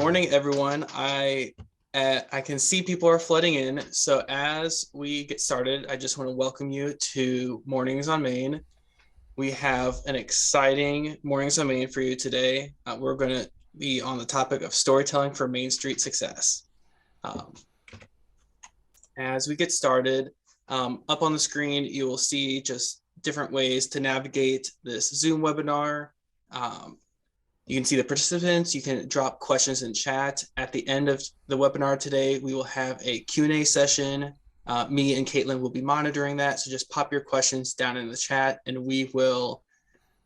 morning, everyone. I can see people are flooding in. So as we get started, I just want to welcome you to Mornings on Main. We have an exciting Mornings on Main for you today. We're going to be on the topic of storytelling for Main Street success. As we get started, up on the screen, you will see just different ways to navigate this Zoom webinar. You can see the participants. You can drop questions in chat. At the end of the webinar today, we will have a Q&A session. Me and Caitlin will be monitoring that. So just pop your questions down in the chat and we will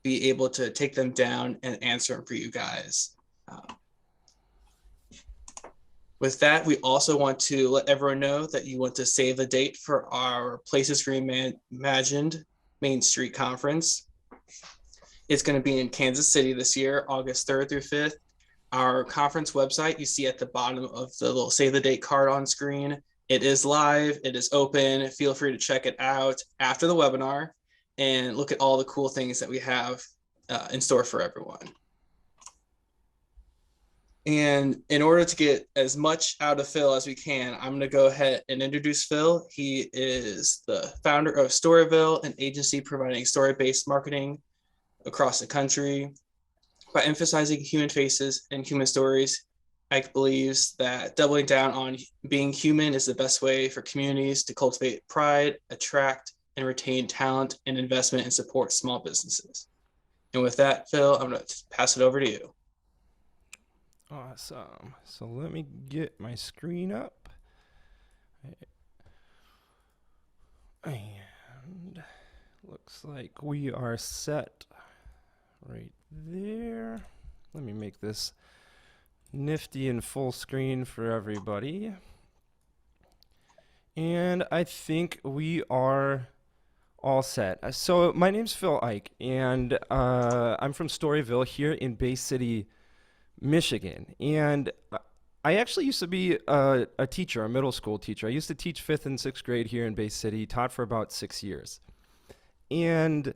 be able to take them down and answer them for you guys. With that, we also want to let everyone know that you want to save the date for our Places Reimagined Main Street Conference. It's going to be in Kansas City this year, August 3rd through 5th. Our conference website, you see at the bottom of the little save the date card on screen. It is live, it is open. Feel free to check it out after the webinar and look at all the cool things that we have in store for everyone. And in order to get as much out of Phil as we can, I'm going to go ahead and introduce Phil. He is the founder of Storyville, an agency providing story-based marketing across the country. By emphasizing human faces and human stories, Ike believes that doubling down on being human is the best way for communities to cultivate pride, attract and retain talent, and investment and support small businesses. And with that, Phil, I'm going to pass it over to you. Awesome. So let me get my screen up. And looks like we are set right there. Let me make this nifty and full screen for everybody. And I think we are all set. So my name's Phil Ike, and I'm from Storyville here in Bay City, Michigan. And I actually used to be a teacher, a middle school teacher. I used to teach 5th and 6th grade here in Bay City, taught for about 6 years. And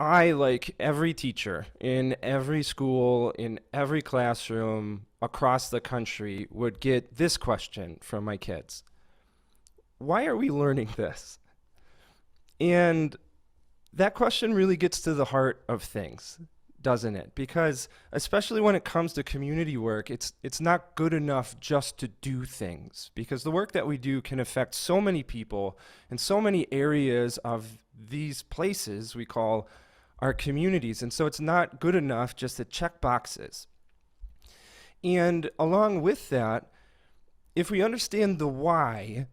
I, like every teacher in every school, in every classroom across the country, would get this question from my kids. Why are we learning this? And that question really gets to the heart of things, doesn't it? Because especially when it comes to community work, it's not good enough just to do things, because the work that we do can affect so many people in so many areas of these places we call our communities. And so it's not good enough just to check boxes. And along with that, if we understand the why,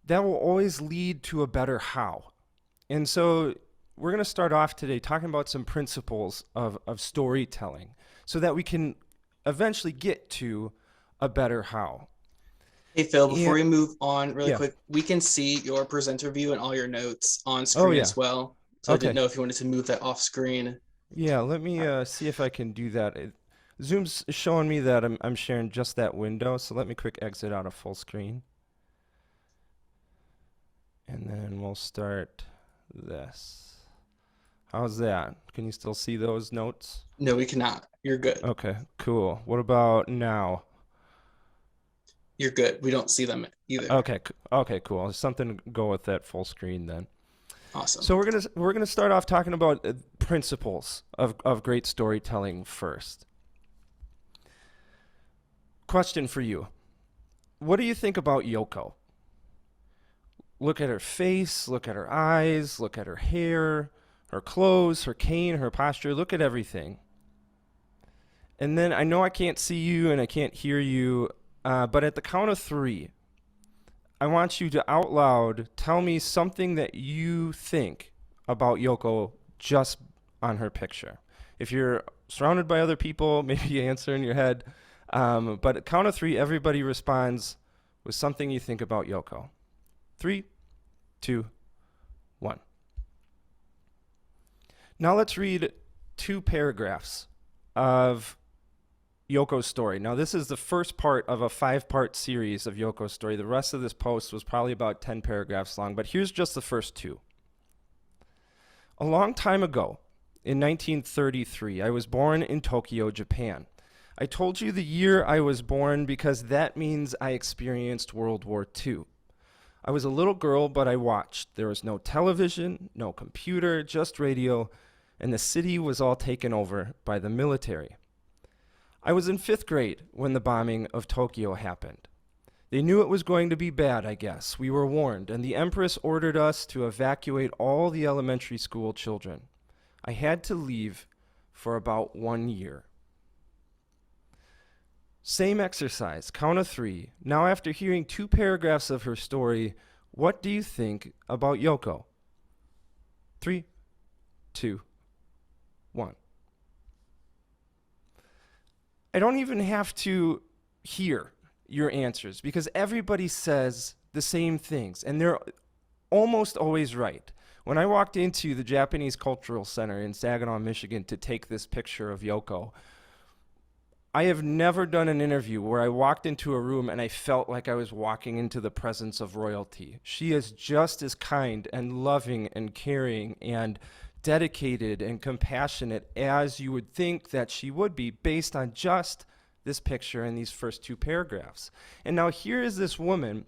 that will always lead to a better how. And so we're going to start off today talking about some principles of storytelling so that we can eventually get to a better how. Hey, Phil, before we move on really quick, we can see your presenter view and all your notes on screen as well. So I didn't know if you wanted to move that off screen. Yeah, let me see if I can do that. Zoom's showing me that I'm sharing just that window, so let me quick exit out of full screen. And then we'll start this. How's that? Can you still see those notes? No, we cannot. You're good. Okay, cool. What about now? You're good. We don't see them either. Okay, cool. Something to go with that full screen then. Awesome. So we're gonna start off talking about principles of great storytelling first. Question for you. What do you think about Yoko? Look at her face, look at her eyes, look at her hair, her clothes, her cane, her posture, look at everything. And then I know I can't see you and I can't hear you, but at the count of 3, I want you to out loud tell me something that you think about Yoko just on her picture. If you're surrounded by other people, maybe you answer in your head. But at count of 3, everybody responds with something you think about Yoko. 3, 2, 1. Now let's read 2 paragraphs of Yokos Story. Now this is the first part of a 5-part series of Yokos Story. The rest of this post was probably about 10 paragraphs long, but here's just the first 2. A long time ago, in 1933, I was born in Tokyo, Japan. I told you the year I was born because that means I experienced World War II. I was a little girl, but I watched. There was no television, no computer, just radio, and the city was all taken over by the military. I was in 5th grade when the bombing of Tokyo happened. They knew it was going to be bad, I guess. We were warned, and the Empress ordered us to evacuate all the elementary school children. I had to leave for about 1 year. Same exercise, count of 3. Now, after hearing 2 paragraphs of her story, what do you think about Yoko? 3, 2, 1. I don't even have to hear your answers because everybody says the same things, and they're almost always right. When I walked into the Japanese Cultural Center in Saginaw, Michigan to take this picture of Yoko, I have never done an interview where I walked into a room and I felt like I was walking into the presence of royalty. She is just as kind and loving and caring and dedicated and compassionate as you would think that she would be based on just this picture and these first 2 paragraphs. And now here is this woman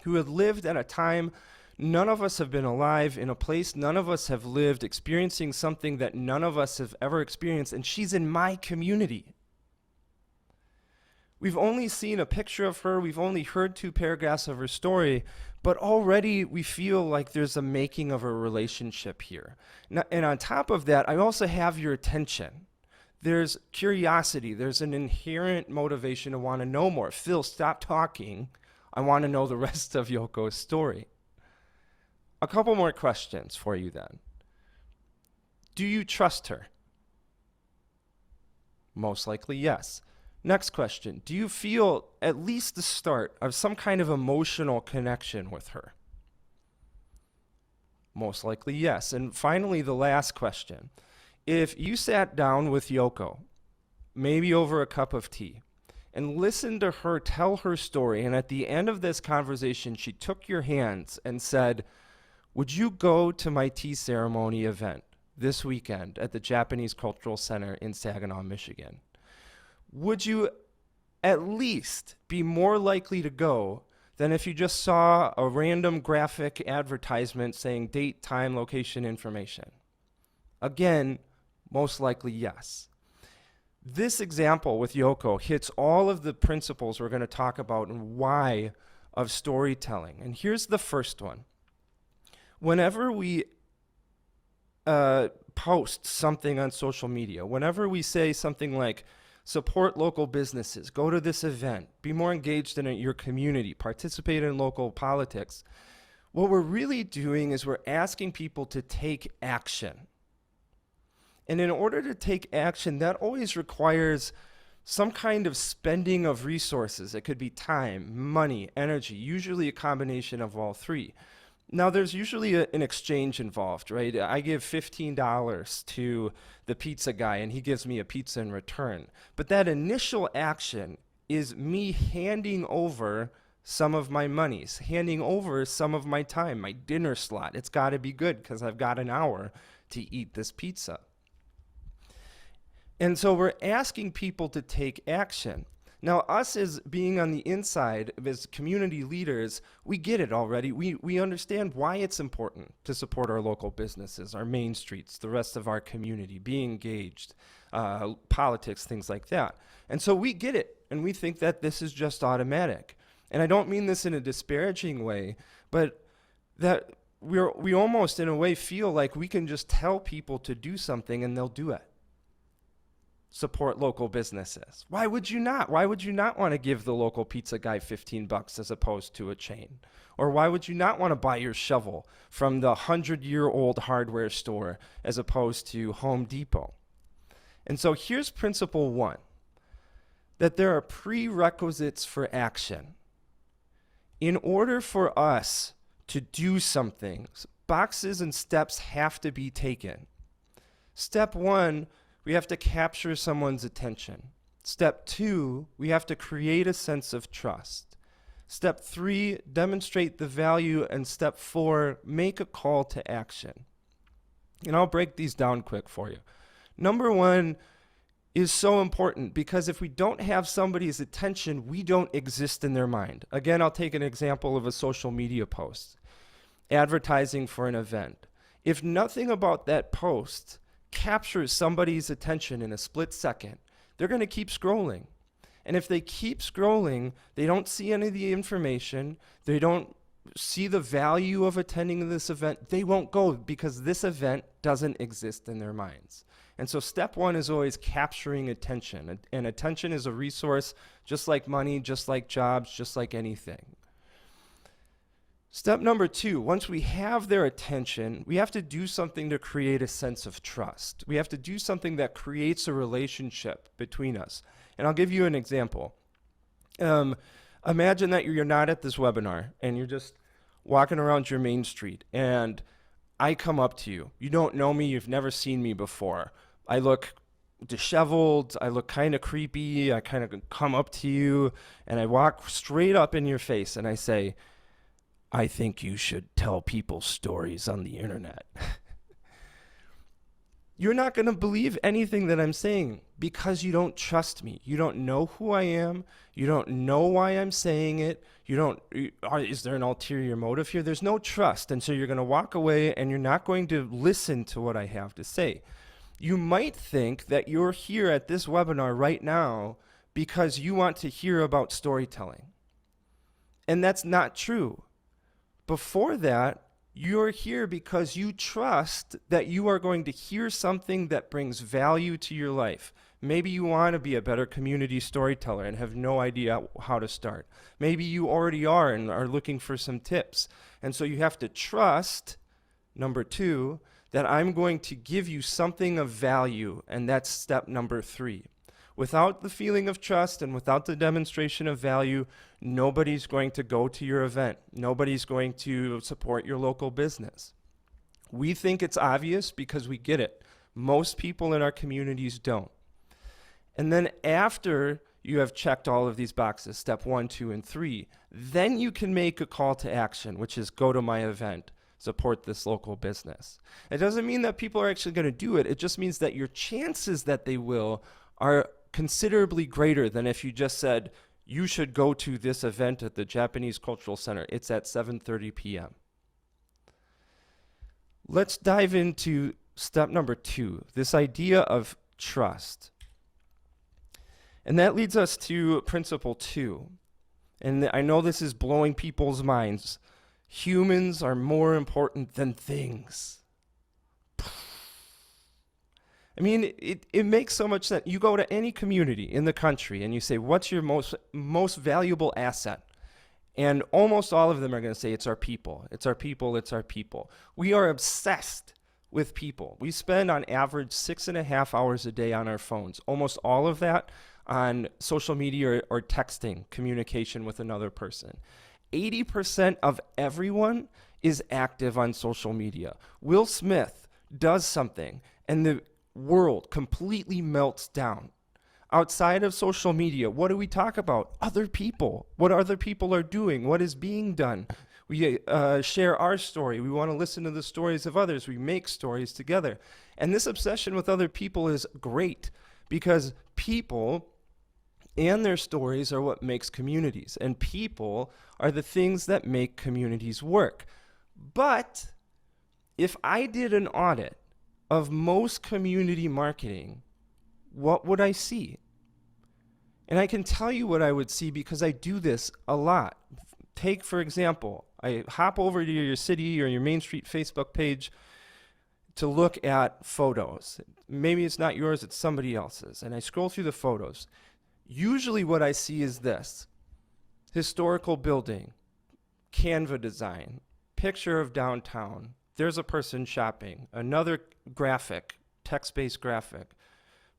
who had lived at a time none of us have been alive, in a place none of us have lived, experiencing something that none of us have ever experienced, and she's in my community. We've only seen a picture of her, we've only heard 2 paragraphs of her story, but already we feel like there's a making of a relationship here. Now, and on top of that, I also have your attention. There's curiosity, there's an inherent motivation to want to know more. Phil, stop talking. I want to know the rest of Yoko's story. A couple more questions for you then. Do you trust her? Most likely, yes. Next question. Do you feel at least the start of some kind of emotional connection with her? Most likely, yes. And finally, the last question. If you sat down with Yoko, maybe over a cup of tea, and listened to her tell her story, and at the end of this conversation, she took your hands and said, would you go to my tea ceremony event this weekend at the Japanese Cultural Center in Saginaw, Michigan? Would you at least be more likely to go than if you just saw a random graphic advertisement saying date, time, location, information? Again, most likely yes. This example with Yoko hits all of the principles we're going to talk about and why of storytelling. And here's the first one. Whenever we post something on social media, whenever we say something like, support local businesses, go to this event, be more engaged in your community, participate in local politics, what we're really doing is we're asking people to take action. And in order to take action, that always requires some kind of spending of resources. It could be time, money, energy, usually a combination of all 3. Now, there's usually an exchange involved, right? I give $15 to the pizza guy, and he gives me a pizza in return. But that initial action is me handing over some of my monies, handing over some of my time, my dinner slot. It's got to be good because I've got an hour to eat this pizza. And so we're asking people to take action. Now, us as being on the inside, as community leaders, we get it already. We understand why it's important to support our local businesses, our main streets, the rest of our community, be engaged, politics, things like that. And so we get it, and we think that this is just automatic. And I don't mean this in a disparaging way, but that we almost, in a way, feel like we can just tell people to do something and they'll do it. Support local businesses. Why would you not? Why would you not want to give the local pizza guy $15 as opposed to a chain? Or why would you not want to buy your shovel from the 100-year-old hardware store as opposed to Home Depot? And so here's principle 1, that there are prerequisites for action. In order for us to do something, boxes and steps have to be taken. Step 1, we have to capture someone's attention. Step 2, we have to create a sense of trust. Step 3, demonstrate the value. And step 4, make a call to action. And I'll break these down quick for you. Number 1, is so important, because if we don't have somebody's attention, we don't exist in their mind. Again, I'll take an example of a social media post, advertising for an event. If nothing about that post captures somebody's attention in a split second, they're going to keep scrolling. And if they keep scrolling, they don't see any of the information, they don't see the value of attending this event, they won't go, because this event doesn't exist in their minds. And so step one is always capturing attention. And attention is a resource just like money, just like jobs, just like anything. Step number two, once we have their attention, we have to do something to create a sense of trust. We have to do something that creates a relationship between us. And I'll give you an example. Imagine that you're not at this webinar and you're just walking around your main street, and I come up to you. You don't know me, you've never seen me before. I look disheveled, I look kind of creepy, I kind of come up to you and I walk straight up in your face and I say, I think you should tell people stories on the internet. You're not going to believe anything that I'm saying because you don't trust me. You don't know who I am. You don't know why I'm saying it. Is there an ulterior motive here? There's no trust. And so you're going to walk away and you're not going to listen to what I have to say. You might think that you're here at this webinar right now because you want to hear about storytelling. And that's not true. Before that, you're here because you trust that you are going to hear something that brings value to your life. Maybe you want to be a better community storyteller and have no idea how to start. Maybe you already are and are looking for some tips. And so you have to trust, number two, that I'm going to give you something of value, and that's step number three. Without the feeling of trust and without the demonstration of value, nobody's going to go to your event. Nobody's going to support your local business. We think it's obvious because we get it. Most people in our communities don't. And then after you have checked all of these boxes, step 1, 2, and 3, then you can make a call to action, which is go to my event, support this local business. It doesn't mean that people are actually going to do it. It just means that your chances that they will are considerably greater than if you just said, you should go to this event at the Japanese Cultural Center. It's at 7:30 p.m. Let's dive into step number 2, this idea of trust. And that leads us to principle 2. And I know this is blowing people's minds. Humans are more important than things. I mean, it makes so much sense. You go to any community in the country and you say, what's your most valuable asset? And almost all of them are going to say, it's our people. It's our people. It's our people. We are obsessed with people. We spend on average 6.5 hours a day on our phones. Almost all of that on social media or texting, communication with another person. 80% of everyone is active on social media. Will Smith does something and the world completely melts down. Outside of social media, what do we talk about? Other people. What other people are doing. What is being done. We share our story. We want to listen to the stories of others. We make stories together. And this obsession with other people is great because people and their stories are what makes communities. And people are the things that make communities work. But if I did an audit of most community marketing, what would I see? And I can tell you what I would see because I do this a lot. Take, for example, I hop over to your city or your Main Street Facebook page to look at photos. Maybe it's not yours, it's somebody else's. And I scroll through the photos. Usually what I see is this: historical building, Canva design, picture of downtown, there's a person shopping, another graphic, text-based graphic,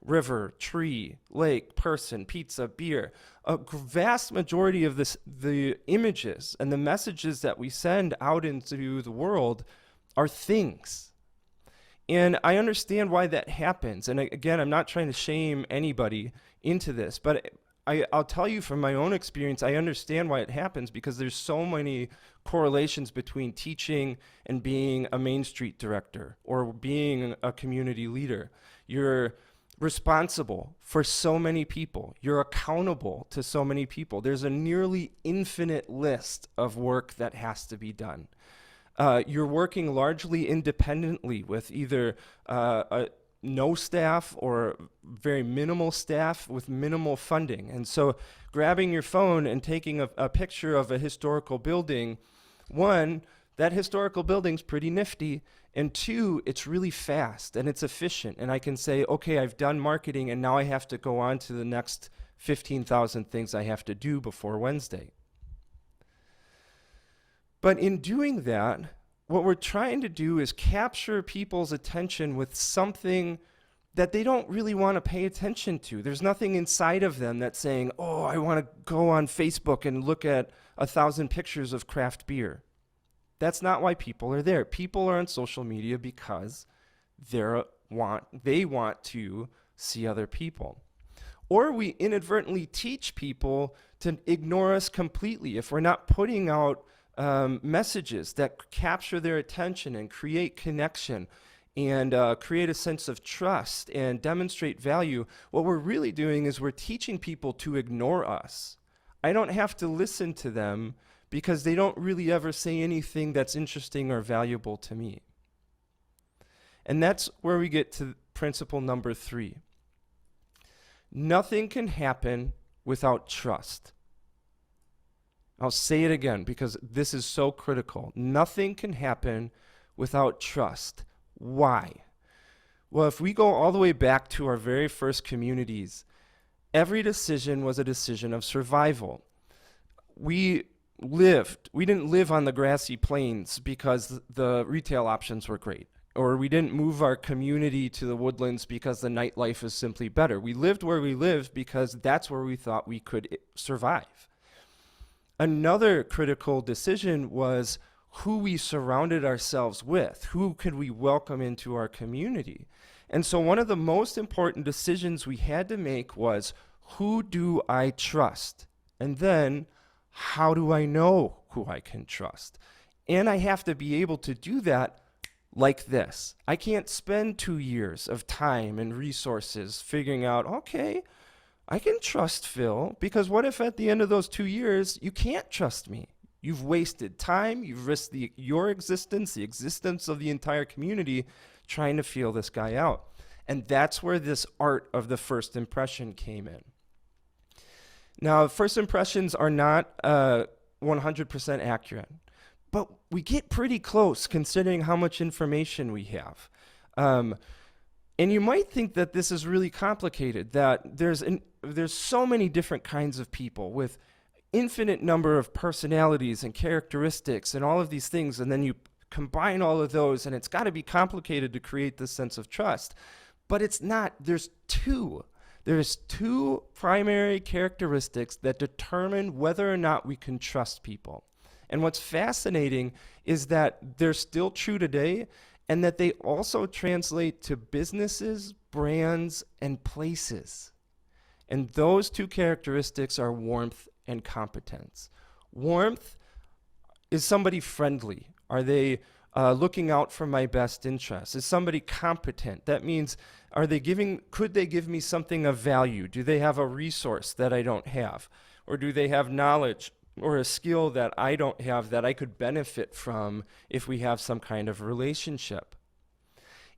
river, tree, lake, person, pizza, beer. A vast majority of the images and the messages that we send out into the world are things. And I understand why that happens. And again, I'm not trying to shame anybody into this, but I'll tell you from my own experience, I understand why it happens because there's so many correlations between teaching and being a Main Street director or being a community leader. You're responsible for so many people. You're accountable to so many people. There's a nearly infinite list of work that has to be done. You're working largely independently with either no staff or very minimal staff with minimal funding. And so grabbing your phone and taking a picture of a historical building, one, that historical building's pretty nifty, and two, it's really fast and it's efficient. And I can say, okay, I've done marketing and now I have to go on to the next 15,000 things I have to do before Wednesday. But in doing that, what we're trying to do is capture people's attention with something that they don't really want to pay attention to. There's nothing inside of them that's saying, oh, I want to go on Facebook and look at 1,000 pictures of craft beer. That's not why people are there. People are on social media because they want to see other people. Or we inadvertently teach people to ignore us completely if we're not putting out messages that capture their attention and create connection and create a sense of trust and demonstrate value. What we're really doing is we're teaching people to ignore us. I don't have to listen to them because they don't really ever say anything that's interesting or valuable to me. And that's where we get to principle number 3. Nothing can happen without trust. I'll say it again because this is so critical. Nothing can happen without trust. Why? Well, if we go all the way back to our very first communities, every decision was a decision of survival. We didn't live on the grassy plains because the retail options were great, or we didn't move our community to the woodlands because the nightlife is simply better. We lived where we lived because that's where we thought we could survive. Another critical decision was who we surrounded ourselves with. Who could we welcome into our community? And so one of the most important decisions we had to make was, who do I trust? And then, how do I know who I can trust? And I have to be able to do that like this. I can't spend 2 years of time and resources figuring out, okay, I can trust Phil, because what if at the end of those 2 years, you can't trust me? You've wasted time, you've risked your existence, the existence of the entire community, trying to feel this guy out. And that's where this art of the first impression came in. Now, first impressions are not 100% accurate, but we get pretty close considering how much information we have. And you might think that this is really complicated, that there's so many different kinds of people with infinite number of personalities and characteristics and all of these things, and then you combine all of those, and it's got to be complicated to create this sense of trust. But it's not. There's two primary characteristics that determine whether or not we can trust people. And what's fascinating is that they're still true today, and that they also translate to businesses, brands, and places. And those two characteristics are warmth and competence. Warmth, is somebody friendly? Are they looking out for my best interests? Is somebody competent? That means, could they give me something of value? Do they have a resource that I don't have? Or do they have knowledge or a skill that I don't have that I could benefit from if we have some kind of relationship?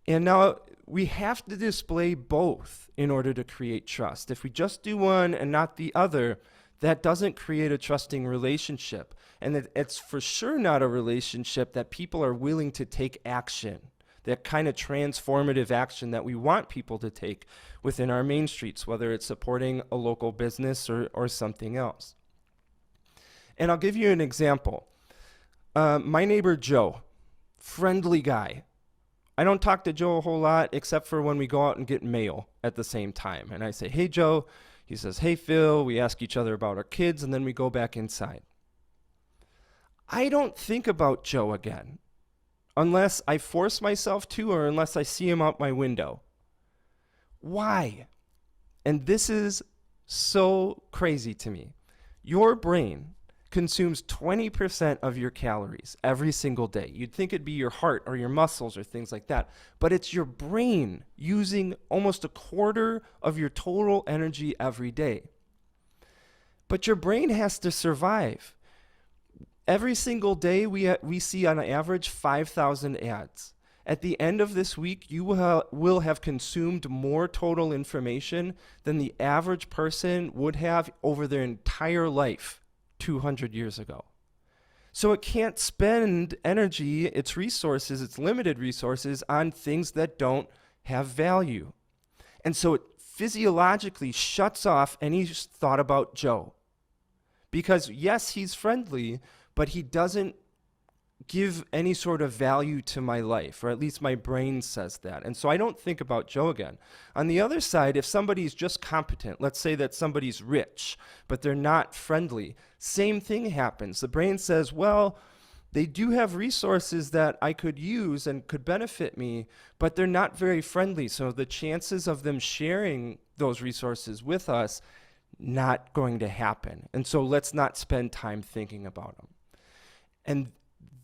And now we have to display both in order to create trust. If we just do one and not the other, that doesn't create a trusting relationship. And it's for sure not a relationship that people are willing to take action, that kind of transformative action that we want people to take within our main streets, whether it's supporting a local business or something else. And I'll give you an example. My neighbor Joe, friendly guy. I don't talk to Joe a whole lot except for when we go out and get mail at the same time. And I say, hey, Joe. He says, hey, Phil. We ask each other about our kids, and then we go back inside. I don't think about Joe again unless I force myself to, or unless I see him out my window. Why? And this is so crazy to me. Your brain consumes 20% of your calories every single day. You'd think it'd be your heart or your muscles or things like that, but it's your brain using almost a quarter of your total energy every day. But your brain has to survive. Every single day, we see on average 5,000 ads. At the end of this week, you will have consumed more total information than the average person would have over their entire life 200 years ago. So it can't spend energy, its resources, its limited resources, on things that don't have value. And so it physiologically shuts off any thought about Joe. Because yes, he's friendly, but he doesn't give any sort of value to my life, or at least my brain says that. And so I don't think about Joe again. On the other side, if somebody's just competent, let's say that somebody's rich, but they're not friendly, same thing happens. The brain says, well, they do have resources that I could use and could benefit me, but they're not very friendly. So the chances of them sharing those resources with us, not going to happen. And so let's not spend time thinking about them. And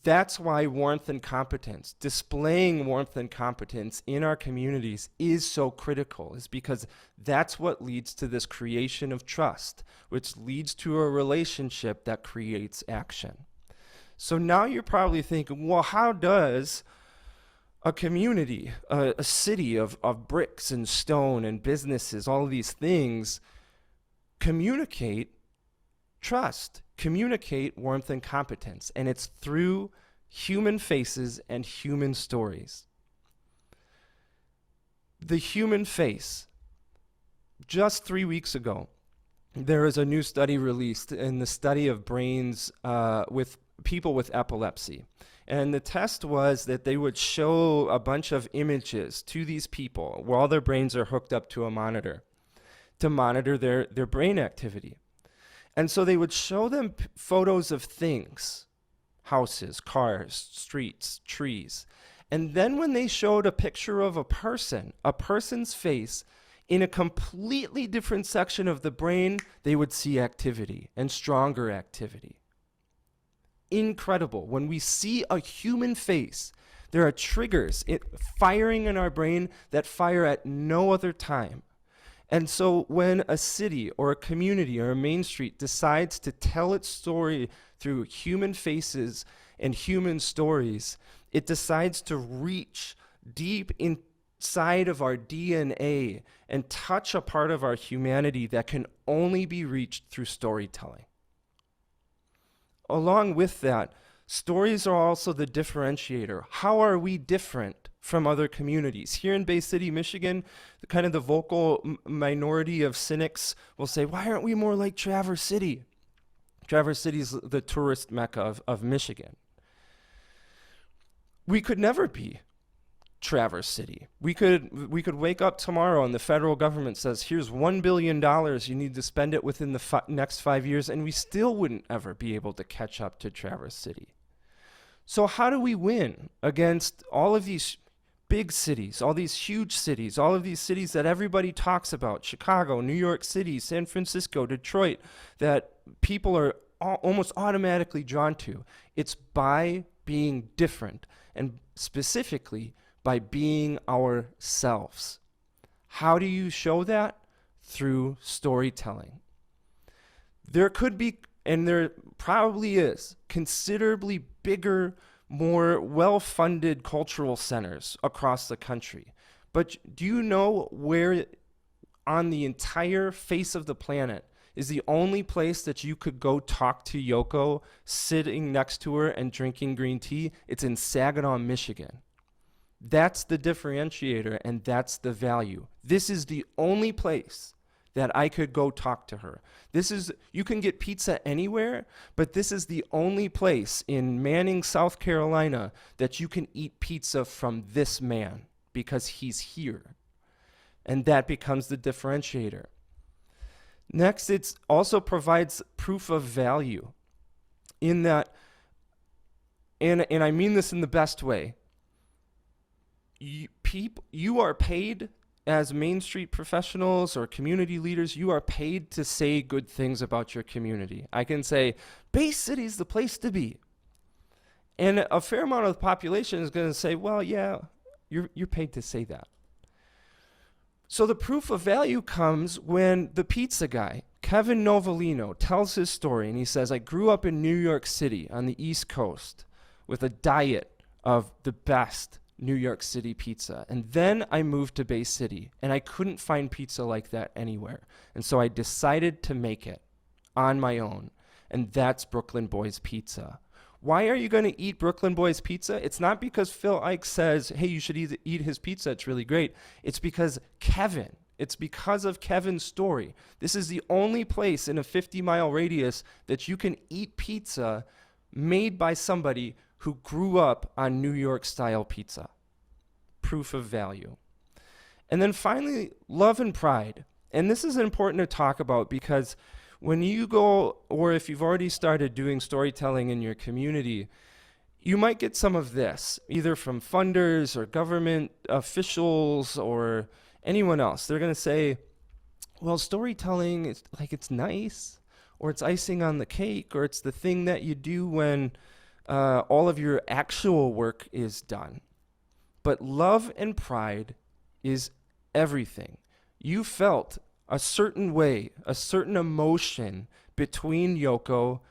that's why warmth and competence, displaying warmth and competence in our communities is so critical, is because that's what leads to this creation of trust, which leads to a relationship that creates action. So now you're probably thinking, well, how does a community, a city of bricks and stone and businesses, all of these things, communicate trust, communicate warmth and competence? And it's through human faces and human stories. The human face. Just 3 weeks ago, there was a new study released in the study of brains with people with epilepsy. And the test was that they would show a bunch of images to these people while their brains are hooked up to a monitor to monitor their brain activity. And so they would show them photos of things, houses, cars, streets, trees. And then when they showed a picture of a person's face, in a completely different section of the brain, they would see activity and stronger activity. Incredible. When we see a human face, there are triggers firing in our brain that fire at no other time. And so when a city or a community or a main street decides to tell its story through human faces and human stories, it decides to reach deep inside of our DNA and touch a part of our humanity that can only be reached through storytelling. Along with that, stories are also the differentiator. How are we different from other communities? Here in Bay City, Michigan, the vocal minority of cynics will say, why aren't we more like Traverse City? Traverse City is the tourist mecca of Michigan. We could never be Traverse City. We could wake up tomorrow and the federal government says, here's $1 billion, you need to spend it within the next 5 years, and we still wouldn't ever be able to catch up to Traverse City. So how do we win against all of these big cities, all these huge cities, all of these cities that everybody talks about, Chicago, New York City, San Francisco, Detroit, that people are almost automatically drawn to? It's by being different, and specifically by being ourselves. How do you show that? Through storytelling. There could be, and there probably is, considerably bigger, more well-funded cultural centers across the country. But do you know where on the entire face of the planet is the only place that you could go talk to Yoko sitting next to her and drinking green tea? It's in Saginaw, Michigan. That's the differentiator, and that's the value. This is the only place that I could go talk to her. You can get pizza anywhere, but this is the only place in Manning, South Carolina, that you can eat pizza from this man because he's here. And that becomes the differentiator. Next, it also provides proof of value in that, and I mean this in the best way, you are paid as Main Street professionals or community leaders, you are paid to say good things about your community. I can say, Bay City is the place to be. And a fair amount of the population is going to say, well, yeah, you're paid to say that. So the proof of value comes when the pizza guy, Kevin Novellino, tells his story, and he says, I grew up in New York City on the East Coast with a diet of the best New York City pizza. And then I moved to Bay City, and I couldn't find pizza like that anywhere. And so I decided to make it on my own, and that's Brooklyn Boys Pizza. Why are you going to eat Brooklyn Boys Pizza? It's not because Phil Eich says, hey, you should eat his pizza, it's really great. It's because of Kevin's story. This is the only place in a 50-mile radius that you can eat pizza made by somebody who grew up on New York-style pizza. Proof of value. And then finally, love and pride. And this is important to talk about because when you go, or if you've already started doing storytelling in your community, you might get some of this, either from funders or government officials or anyone else. They're going to say, well, storytelling is like it's nice, or it's icing on the cake, or it's the thing that you do when all of your actual work is done. But love and pride is everything. You felt a certain way, a certain emotion between Yoko,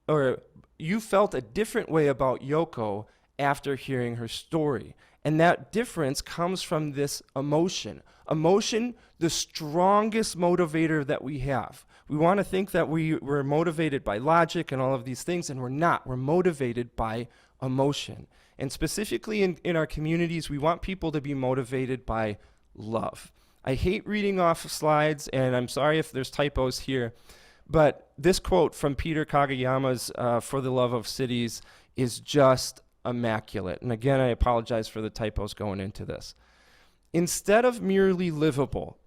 or you felt a different way about Yoko after hearing her story. And that difference comes from this emotion. Emotion, the strongest motivator that we have. We want to think that we're motivated by logic and all of these things, and we're not. We're motivated by emotion. And specifically in our communities, we want people to be motivated by love. I hate reading off slides, and I'm sorry if there's typos here, but this quote from Peter Kageyama's For the Love of Cities is just immaculate. And again, I apologize for the typos going into this. Instead of merely livable,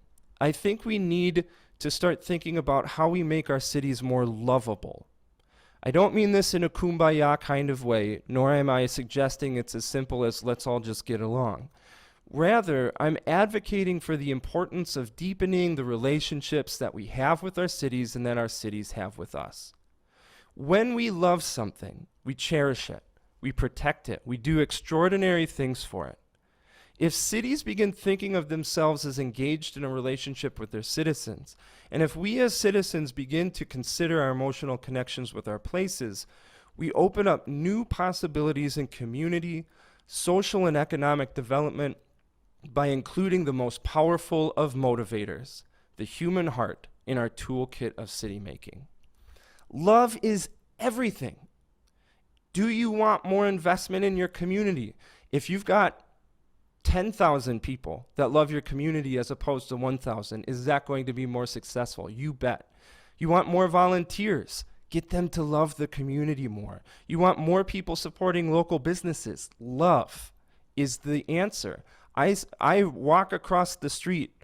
I think we need to start thinking about how we make our cities more lovable. I don't mean this in a kumbaya kind of way, nor am I suggesting it's as simple as let's all just get along. Rather, I'm advocating for the importance of deepening the relationships that we have with our cities and that our cities have with us. When we love something, we cherish it, we protect it, we do extraordinary things for it. If cities begin thinking of themselves as engaged in a relationship with their citizens, and if we as citizens begin to consider our emotional connections with our places, we open up new possibilities in community, social and economic development, by including the most powerful of motivators, the human heart, in our toolkit of city making. Love is everything. Do you want more investment in your community? If you've got 10,000 people that love your community as opposed to 1,000, is that going to be more successful? You bet. You want more volunteers? Get them to love the community more. You want more people supporting local businesses? Love is the answer. I walk across the street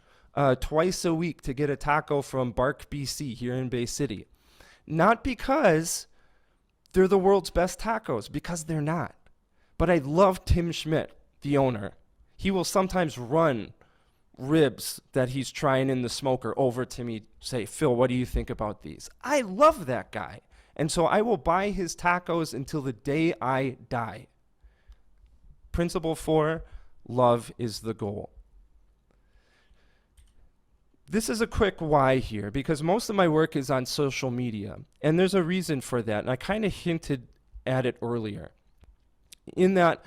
twice a week to get a taco from Bark, BC, here in Bay City. Not because they're the world's best tacos, because they're not. But I love Tim Schmidt, the owner. He will sometimes run ribs that he's trying in the smoker over to me, say, Phil, what do you think about these? I love that guy. And so I will buy his tacos until the day I die. Principle 4, love is the goal. This is a quick why here, because most of my work is on social media, and there's a reason for that, and I kind of hinted at it earlier. In that,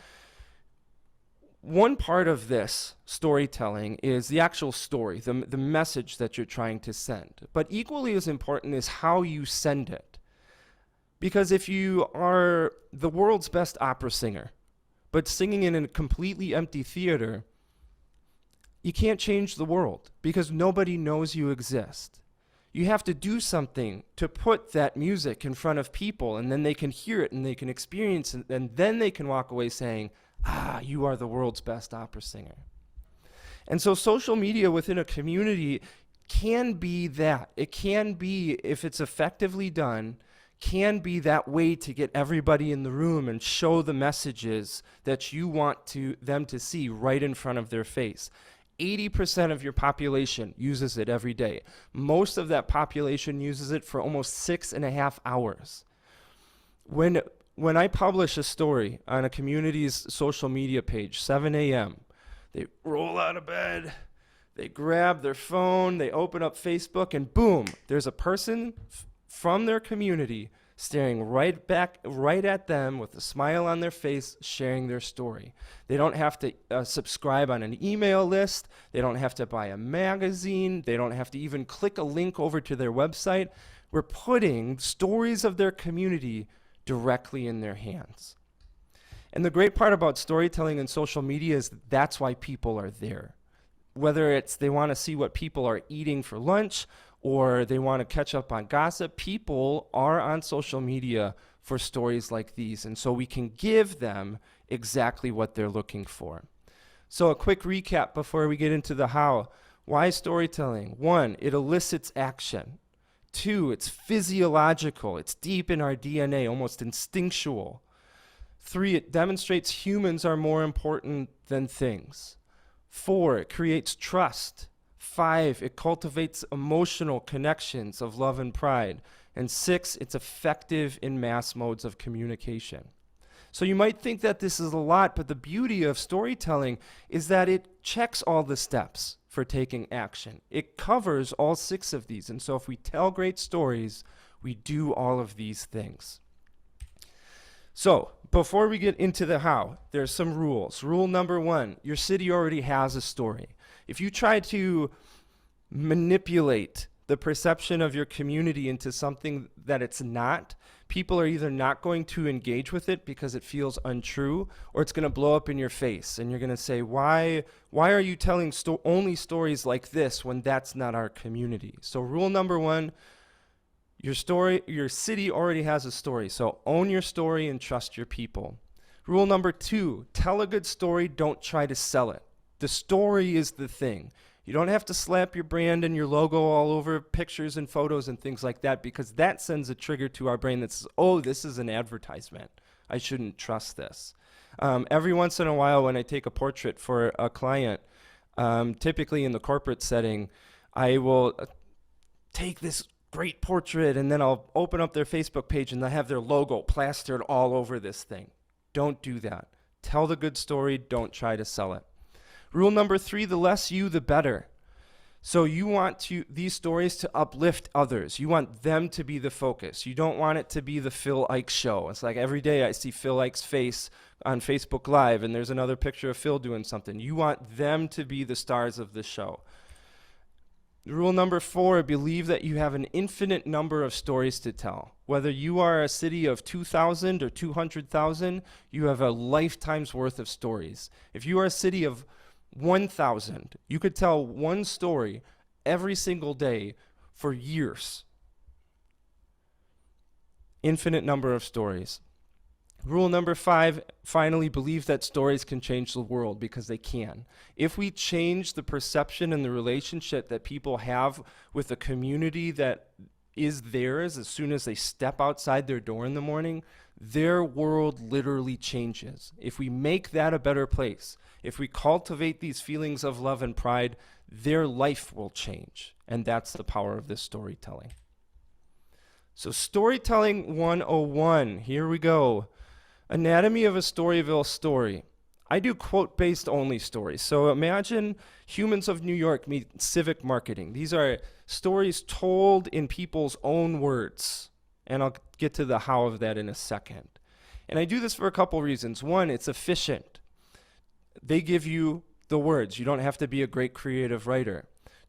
one part of this storytelling is the actual story, the message that you're trying to send. But equally as important is how you send it. Because if you are the world's best opera singer, but singing in a completely empty theater, you can't change the world because nobody knows you exist. You have to do something to put that music in front of people, and then they can hear it and they can experience it, and then they can walk away saying, you are the world's best opera singer. And so social media within a community can be that. It can be, if it's effectively done, can be that way to get everybody in the room and show the messages that you want them to see right in front of their face. 80% of your population uses it every day. Most of that population uses it for almost 6.5 hours. When I publish a story on a community's social media page, 7 a.m., they roll out of bed, they grab their phone, they open up Facebook, and boom, there's a person from their community staring right at them with a smile on their face, sharing their story. They don't have to subscribe on an email list. They don't have to buy a magazine. They don't have to even click a link over to their website. We're putting stories of their community directly in their hands. And the great part about storytelling and social media is that's why people are there. Whether it's they want to see what people are eating for lunch or they want to catch up on gossip, people are on social media for stories like these. And so we can give them exactly what they're looking for. So a quick recap before we get into the how. Why storytelling? 1, it elicits action. 2, it's physiological. It's deep in our DNA, almost instinctual. 3, it demonstrates humans are more important than things. 4, it creates trust. 5, it cultivates emotional connections of love and pride. And 6, it's effective in mass modes of communication. So you might think that this is a lot, but the beauty of storytelling is that it checks all the steps for taking action. It covers all 6 of these. And so if we tell great stories, we do all of these things. So before we get into the how, there's some rules. Rule number 1, your city already has a story. If you try to manipulate the perception of your community into something that it's not, people are either not going to engage with it because it feels untrue, or it's going to blow up in your face. And you're going to say, why are you telling only stories like this when that's not our community? So rule number 1, your city already has a story. So own your story and trust your people. Rule number 2, tell a good story, don't try to sell it. The story is the thing. You don't have to slap your brand and your logo all over pictures and photos and things like that, because that sends a trigger to our brain that says, oh, this is an advertisement. I shouldn't trust this. Every once in a while when I take a portrait for a client, typically in the corporate setting, I will take this great portrait and then I'll open up their Facebook page and they'll have their logo plastered all over this thing. Don't do that. Tell the good story. Don't try to sell it. Rule number 3, the less you, the better. So you want these stories to uplift others. You want them to be the focus. You don't want it to be the Phil Eich show. It's like every day I see Phil Eich's face on Facebook Live and there's another picture of Phil doing something. You want them to be the stars of the show. Rule number 4, believe that you have an infinite number of stories to tell. Whether you are a city of 2,000 or 200,000, you have a lifetime's worth of stories. If you are a city of 1,000, you could tell one story every single day for years. Infinite number of stories. Rule number 5, finally, believe that stories can change the world, because they can. If we change the perception and the relationship that people have with the community that is theirs as soon as they step outside their door in the morning, their world literally changes. If we make that a better place, if we cultivate these feelings of love and pride, their life will change. And that's the power of this storytelling. So Storytelling 101, here we go. Anatomy of a Storyville story. I do quote-based only stories. So imagine Humans of New York meet civic marketing. These are stories told in people's own words. And I'll get to the how of that in a second. And I do this for a couple reasons. 1, it's efficient. They give you the words. You don't have to be a great creative writer.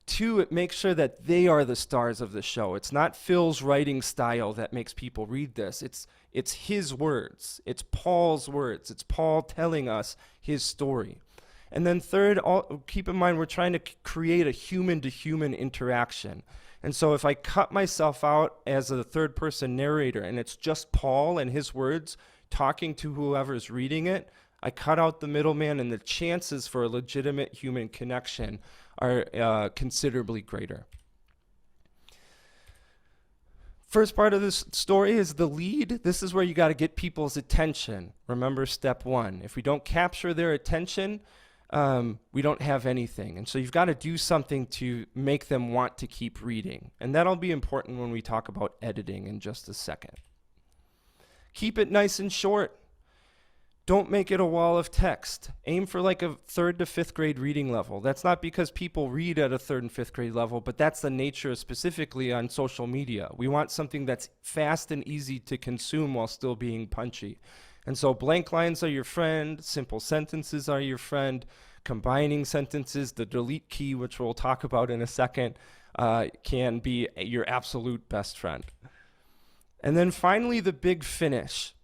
2, it makes sure that they are the stars of the show. It's not Phil's writing style that makes people read this. It's his words. It's Paul's words. It's Paul telling us his story. And then 3rd, keep in mind we're trying to create a human-to-human interaction. And so if I cut myself out as a third-person narrator and it's just Paul and his words talking to whoever's reading it, I cut out the middleman, and the chances for a legitimate human connection are considerably greater. First part of this story is the lead. This is where you got to get people's attention. Remember step 1. If we don't capture their attention, we don't have anything. And so you've got to do something to make them want to keep reading. And that'll be important when we talk about editing in just a second. Keep it nice and short. Don't make it a wall of text. Aim for like a 3rd to 5th grade reading level. That's not because people read at a 3rd and 5th grade level, but that's the nature specifically on social media. We want something that's fast and easy to consume while still being punchy. And so blank lines are your friend, simple sentences are your friend, combining sentences, the delete key, which we'll talk about in a second, can be your absolute best friend. And then finally, the big finish.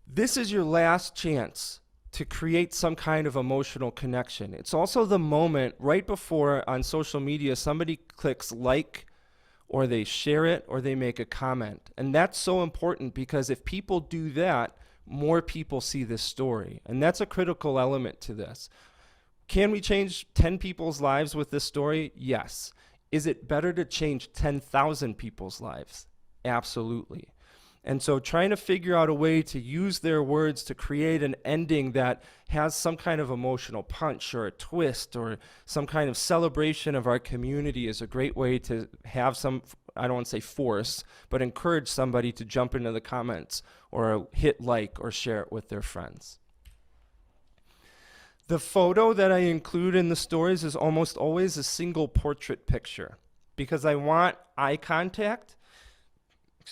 This is your last chance to create some kind of emotional connection. It's also the moment right before on social media somebody clicks like, or they share it, or they make a comment. And that's so important because if people do that, more people see this story. And that's a critical element to this. Can we change 10 people's lives with this story? Yes. Is it better to change 10,000 people's lives? Absolutely. And so trying to figure out a way to use their words to create an ending that has some kind of emotional punch or a twist or some kind of celebration of our community is a great way to have some, I don't want to say force, but encourage somebody to jump into the comments or hit like or share it with their friends. The photo that I include in the stories is almost always a single portrait picture because I want eye contact.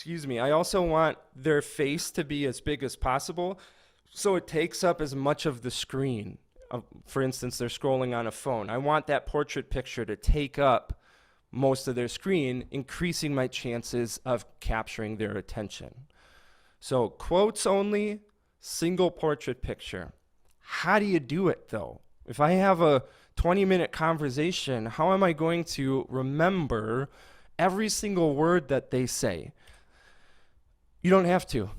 I also want their face to be as big as possible so it takes up as much of the screen. For instance, they're scrolling on a phone. I want that portrait picture to take up most of their screen, increasing my chances of capturing their attention. So quotes only, single portrait picture. How do you do it though? If I have a 20-minute conversation, how am I going to remember every single word that they say? You don't have to.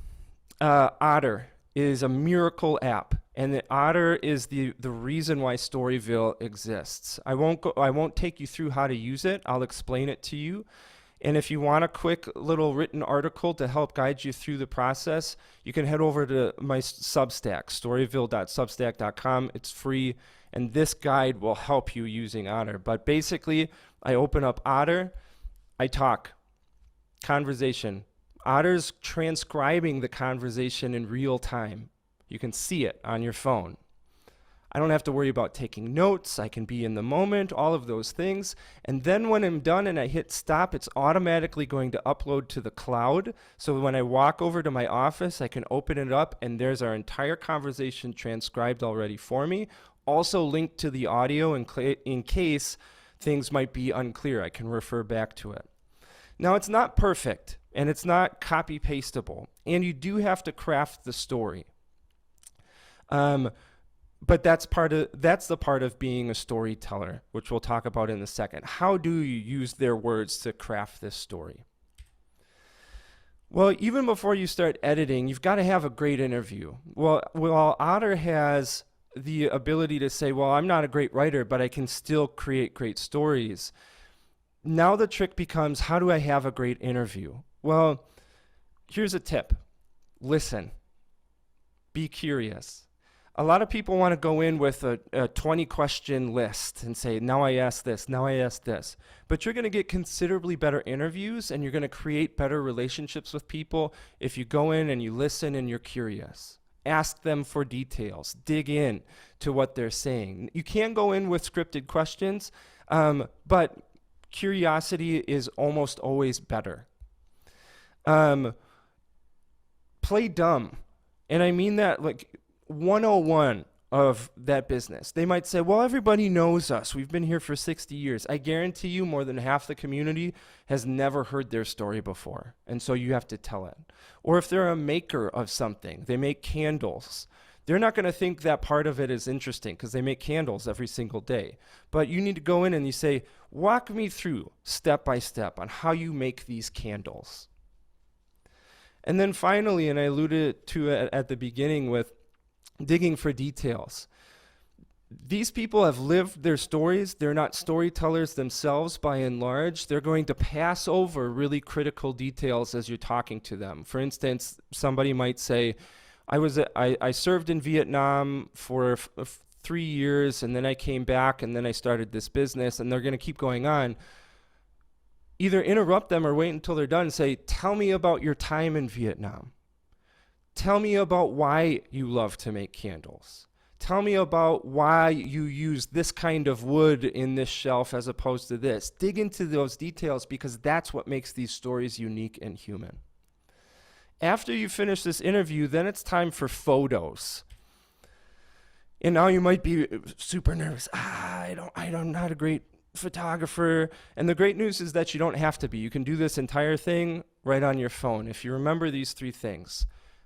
Otter is a miracle app, and the Otter is the reason why Storyville exists. I won't take you through how to use it. I'll explain it to you. And if you want a quick little written article to help guide you through the process, you can head over to my Substack, storyville.substack.com. It's free, and this guide will help you using Otter. But basically, I open up Otter, I talk, conversation. Otter's transcribing the conversation in real time. You can see it on your phone. I don't have to worry about taking notes. I can be in the moment, all of those things. And then when I'm done and I hit stop, it's automatically going to upload to the cloud. So when I walk over to my office, I can open it up and there's our entire conversation transcribed already for me. Also linked to the audio in case things might be unclear. I can refer back to it. Now, it's not perfect. And it's not copy-pastable. And you do have to craft the story. But that's the part of being a storyteller, which we'll talk about in a second. How do you use their words to craft this story? Well, even before you start editing, you've got to have a great interview. Well, Otter has the ability to say, well, I'm not a great writer, but I can still create great stories. Now the trick becomes, how do I have a great interview? Well, here's a tip. Listen. Be curious. A lot of people want to go in with a 20-question list and say, now I ask this, now I ask this. But you're going to get considerably better interviews and you're going to create better relationships with people if you go in and you listen and you're curious. Ask them for details. Dig in to what they're saying. You can go in with scripted questions, but curiosity is almost always better. Play dumb. And I mean that like 101 of that business. They might say, well, everybody knows us. We've been here for 60 years. I guarantee you more than half the community has never heard their story before. And so you have to tell it. Or if they're a maker of something, they make candles. They're not going to think that part of it is interesting because they make candles every single day. But you need to go in and you say, walk me through step by step on how you make these candles. And then finally, and I alluded to it at the beginning with digging for details. These people have lived their stories. They're not storytellers themselves by and large. They're going to pass over really critical details as you're talking to them. For instance, somebody might say, I served in Vietnam for 3 years, and then I came back, and then I started this business, and they're going to keep going on. Either interrupt them or wait until they're done and say, tell me about your time in Vietnam. Tell me about why you love to make candles. Tell me about why you use this kind of wood in this shelf as opposed to this. Dig into those details, because that's what makes these stories unique and human. After you finish this interview, then it's time for photos. And now you might be super nervous. I'm not a great photographer. And the great news is that you don't have to be. You can do this entire thing right on your phone if you remember these 3 things: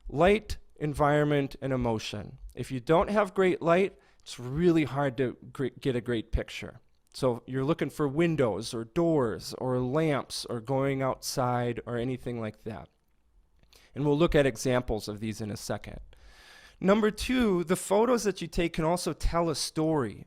light, environment, and emotion. If you don't have great light, it's really hard to get a great picture. So you're looking for windows or doors or lamps or going outside or anything like that. And we'll look at examples of these in a second. Number 2, the photos that you take can also tell a story.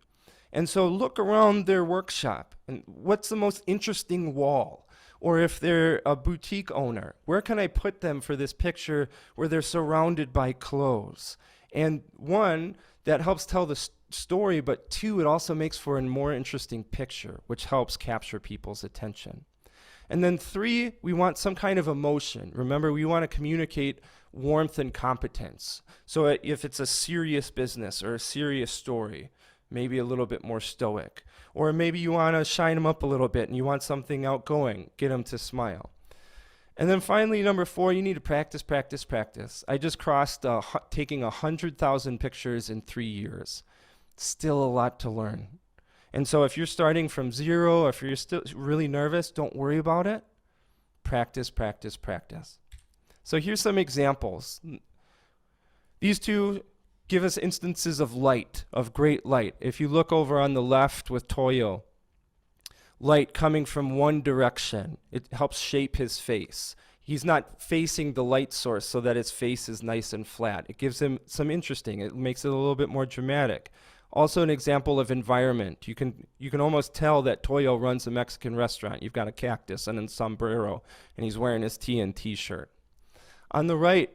And so look around their workshop and what's the most interesting wall? Or if they're a boutique owner, where can I put them for this picture where they're surrounded by clothes? And 1, that helps tell the story, but 2, it also makes for a more interesting picture, which helps capture people's attention. And then 3, we want some kind of emotion. Remember, we want to communicate warmth and competence. So if it's a serious business or a serious story, maybe a little bit more stoic. Or maybe you want to shine them up a little bit and you want something outgoing, get them to smile. And then finally, number 4, you need to practice, practice, practice. I just crossed taking 100,000 pictures in 3 years. Still a lot to learn. And so if you're starting from 0, or if you're still really nervous, don't worry about it. Practice, practice, practice. So here's some examples. These 2 give us instances of light, of great light. If you look over on the left with Toyo, light coming from one direction, it helps shape his face. He's not facing the light source so that his face is nice and flat. It gives him some interesting, it makes it a little bit more dramatic. Also an example of environment. You can almost tell that Toyo runs a Mexican restaurant. You've got a cactus and a sombrero, and he's wearing his TNT shirt. On the right,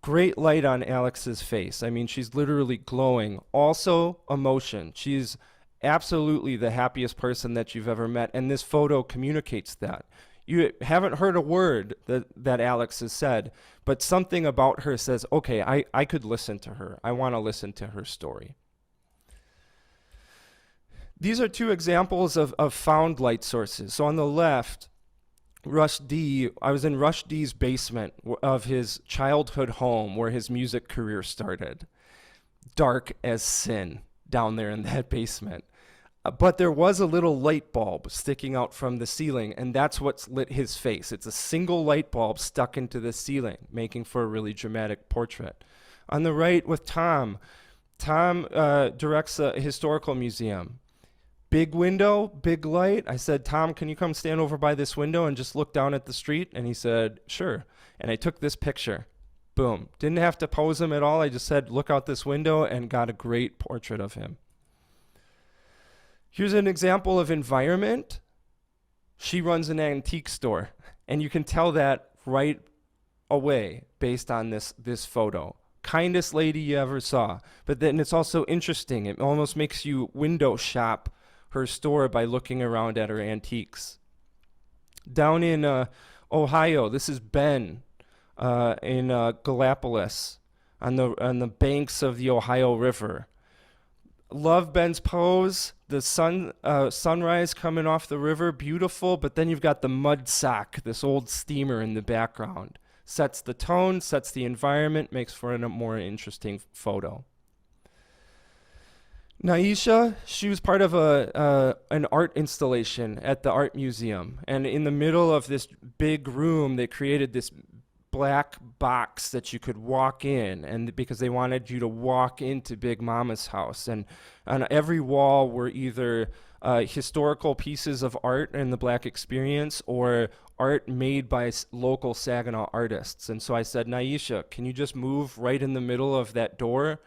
great light on Alex's face. I mean, she's literally glowing. Also emotion. She's absolutely the happiest person that you've ever met, and this photo communicates that. You haven't heard a word that Alex has said, but something about her says, okay, I could listen to her. I want to listen to her story. These are 2 examples of found light sources. So on the left, Rush D, I was in Rush D's basement of his childhood home where his music career started. Dark as sin down there in that basement. But there was a little light bulb sticking out from the ceiling, and that's what's lit his face. It's a single light bulb stuck into the ceiling, making for a really dramatic portrait. On the right with Tom directs a historical museum. Big window, big light. I said, Tom, can you come stand over by this window and just look down at the street? And he said, sure. And I took this picture. Boom. Didn't have to pose him at all. I just said, look out this window, and got a great portrait of him. Here's an example of environment. She runs an antique store, and you can tell that right away based on this photo. Kindest lady you ever saw. But then it's also interesting. It almost makes you window shop her store by looking around at her antiques. Down in Ohio, this is Ben in Gallipolis on the banks of the Ohio River. Love Ben's pose. The sunrise coming off the river, beautiful, but then you've got the mud sock, this old steamer in the background. Sets the tone, sets the environment, makes for a more interesting photo. Naisha, she was part of an art installation at the art museum, and in the middle of this big room, they created this black box that you could walk in, and because they wanted you to walk into Big Mama's house, and on every wall were either historical pieces of art in the Black experience or art made by local Saginaw artists. And so I said, Naisha, can you just move right in the middle of that door?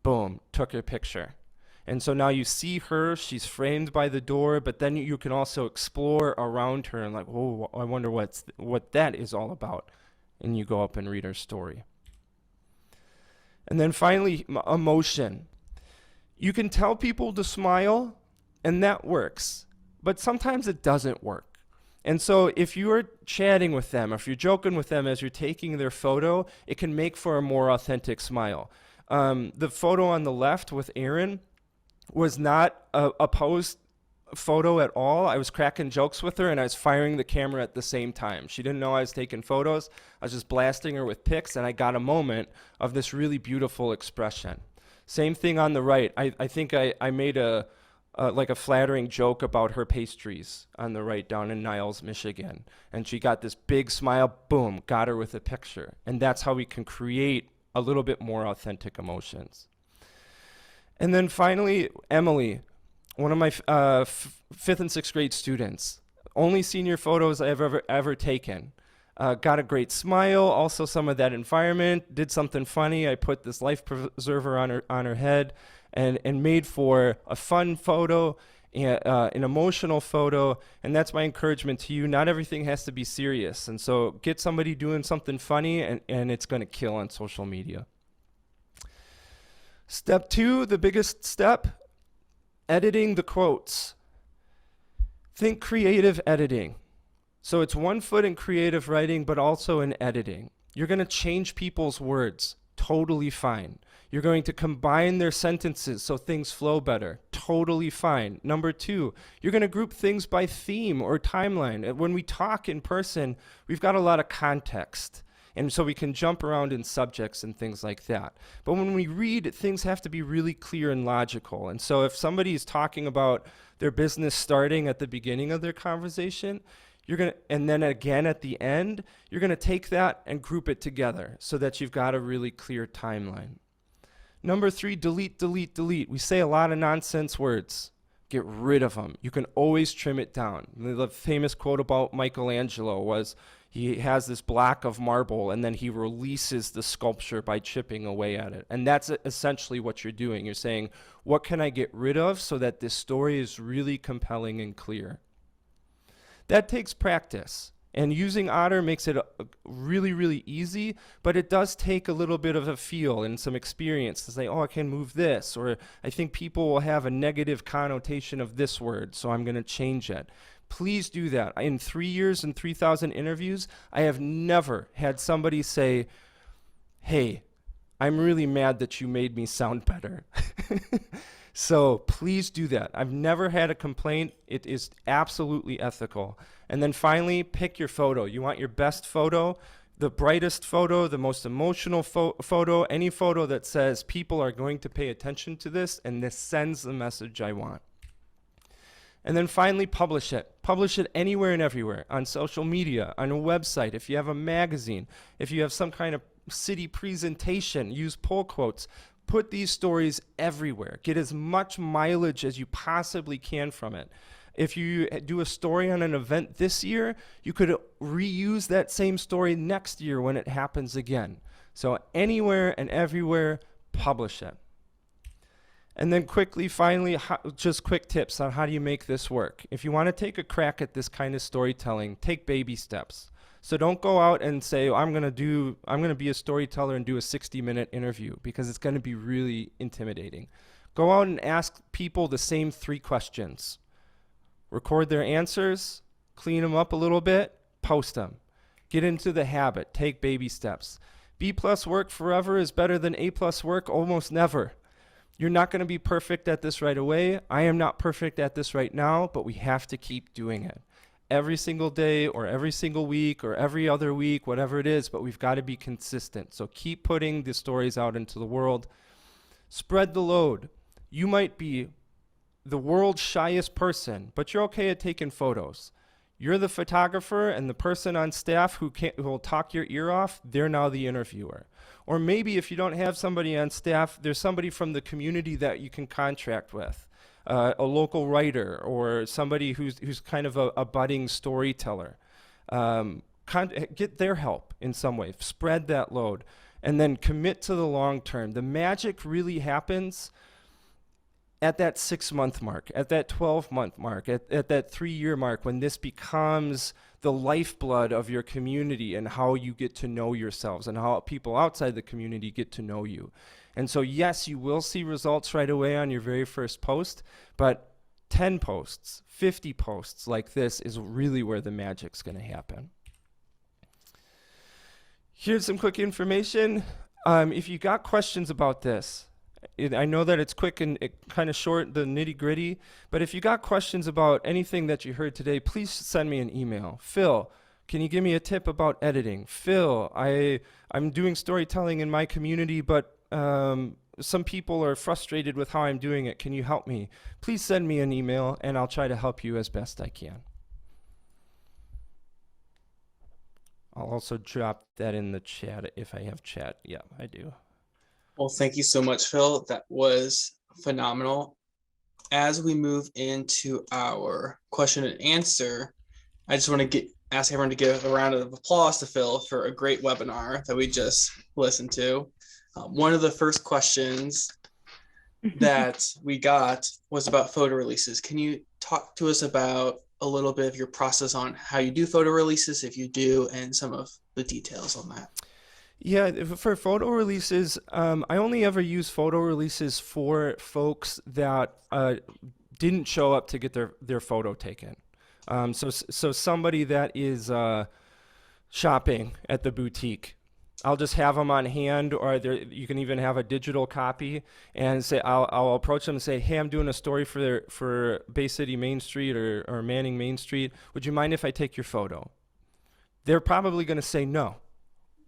Boom, took her picture. And so now you see her, she's framed by the door, but then you can also explore around her and like, oh, I wonder what that is all about. And you go up and read her story. And then finally, emotion. You can tell people to smile, and that works, but sometimes it doesn't work. And so if you're chatting with them, if you're joking with them as you're taking their photo, it can make for a more authentic smile. The photo on the left with Erin was not a posed photo at all. I was cracking jokes with her and I was firing the camera at the same time. She didn't know I was taking photos. I was just blasting her with pics, and I got a moment of this really beautiful expression. Same thing on the right. I think I made like a flattering joke about her pastries on the right down in Niles, Michigan. And she got this big smile, boom, got her with a picture. And that's how we can create a little bit more authentic emotions. And then finally, Emily, one of my fifth and sixth grade students. Only senior photos I've ever taken. Got a great smile, also some of that environment, did something funny. I put this life preserver on her head and made for a fun photo, an emotional photo, and that's my encouragement to you. Not everything has to be serious, and so get somebody doing something funny and it's gonna kill on social media. Step 2, the biggest step, editing the quotes. Think creative editing. So it's 1 foot in creative writing, but also in editing. You're going to change people's words. Totally fine. You're going to combine their sentences so things flow better. Totally fine. Number 2, you're going to group things by theme or timeline. When we talk in person, we've got a lot of context. And so we can jump around in subjects and things like that. But when we read, things have to be really clear and logical. And so if somebody is talking about their business starting at the beginning of their conversation, and then again at the end, you're gonna take that and group it together so that you've got a really clear timeline. Number 3, delete, delete, delete. We say a lot of nonsense words. Get rid of them. You can always trim it down. The famous quote about Michelangelo was, he has this block of marble and then he releases the sculpture by chipping away at it. And that's essentially what you're doing. You're saying, what can I get rid of so that this story is really compelling and clear? That takes practice. And using Otter makes it really, really easy, but it does take a little bit of a feel and some experience to say, oh, I can move this, or I think people will have a negative connotation of this word, so I'm going to change it. Please do that. In 3 years and 3,000 interviews, I have never had somebody say, hey, I'm really mad that you made me sound better. So please do that. I've never had a complaint. It is absolutely ethical. And then finally, pick your photo. You want your best photo, the brightest photo, the most emotional photo, any photo that says people are going to pay attention to this and this sends the message I want. And then finally, publish it. Publish it anywhere and everywhere, on social media, on a website, if you have a magazine, if you have some kind of city presentation, use pull quotes. Put these stories everywhere. Get as much mileage as you possibly can from it. If you do a story on an event this year, you could reuse that same story next year when it happens again. So anywhere and everywhere, publish it. And then quickly, finally, just quick tips on how do you make this work. If you want to take a crack at this kind of storytelling, take baby steps. So don't go out and say, I'm going to be a storyteller and do a 60-minute interview, because it's going to be really intimidating. Go out and ask people the same 3 questions. Record their answers, clean them up a little bit, post them. Get into the habit, take baby steps. B+ work forever is better than A+ work almost never. You're not going to be perfect at this right away. I am not perfect at this right now, but we have to keep doing it. Every single day or every single week or every other week, whatever it is, but we've got to be consistent. So keep putting the stories out into the world. Spread the load. You might be the world's shyest person, but you're okay at taking photos. You're the photographer, and the person on staff who will talk your ear off, they're now the interviewer. Or maybe if you don't have somebody on staff, there's somebody from the community that you can contract with. A local writer or somebody who's kind of a budding storyteller. Get their help in some way. Spread that load. And then commit to the long term. The magic really happens at that 6 month mark, at that 12-month mark, at that 3 year mark, when this becomes the lifeblood of your community and how you get to know yourselves and how people outside the community get to know you. And so, yes, you will see results right away on your very first post, but 10 posts, 50 posts like this is really where the magic's going to happen. Here's some quick information. If you got questions about this, I know that it's quick and kind of short, the nitty gritty, but if you got questions about anything that you heard today, please send me an email. Phil, can you give me a tip about editing? Phil, I'm doing storytelling in my community, but some people are frustrated with how I'm doing it. Can you help me? Please send me an email and I'll try to help you as best I can. I'll also drop that in the chat if I have chat. Yeah, I do. Well, thank you so much, Phil. That was phenomenal. As we move into our question and answer, I just want to ask everyone to give a round of applause to Phil for a great webinar that we just listened to. One of the first questions that we got was about photo releases. Can you talk to us about a little bit of your process on how you do photo releases, if you do, and some of the details on that? Yeah, for photo releases, I only ever use photo releases for folks that didn't show up to get their photo taken. So somebody that is shopping at the boutique, I'll just have them on hand, or you can even have a digital copy, and say I'll approach them and say, hey, I'm doing a story for Bay City Main Street or Manning Main Street. Would you mind if I take your photo? They're probably going to say no.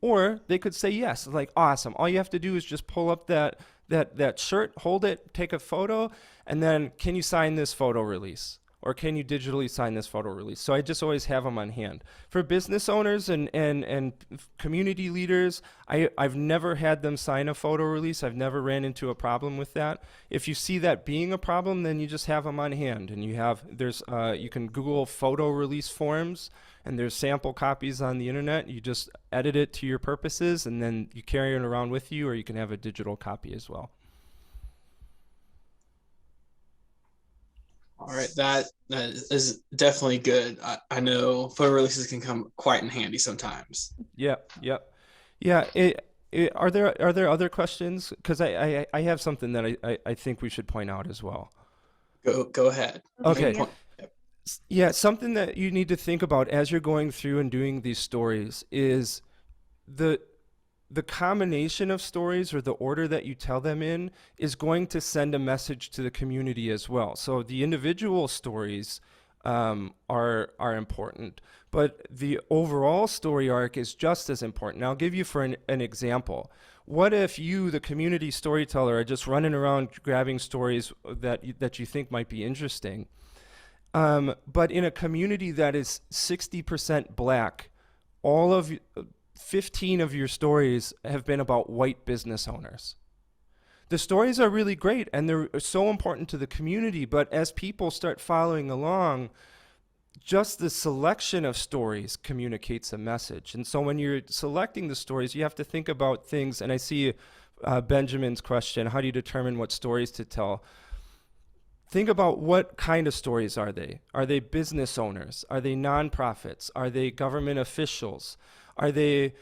Or they could say yes, like, awesome. All you have to do is just pull up that shirt, hold it, take a photo, and then can you sign this photo release? Or can you digitally sign this photo release? So I just always have them on hand. For business owners and community leaders, I've never had them sign a photo release. I've never ran into a problem with that. If you see that being a problem, then you just have them on hand. And you can Google photo release forms, and there's sample copies on the internet. You just edit it to your purposes, and then you carry it around with you, or you can have a digital copy as well. All right, that is definitely good. I know photo releases can come quite in handy sometimes. Yep. Yeah. Are there other questions? Because I have something that I think we should point out as well. Go ahead. Okay. Yep. Yeah, something that you need to think about as you're going through and doing these stories is the combination of stories, or the order that you tell them in, is going to send a message to the community as well. So the individual stories are important, but the overall story arc is just as important. I'll give you for an example. What if you, the community storyteller, are just running around grabbing stories that you think might be interesting, but in a community that is 60% black, all of 15 of your stories have been about white business owners. The stories are really great and they're so important to the community, but as people start following along, just the selection of stories communicates a message. And so when you're selecting the stories, you have to think about things, and I see Benjamin's question, how do you determine what stories to tell? Think about what kind of stories are they? Are they business owners? Are they nonprofits? Are they government officials? Are they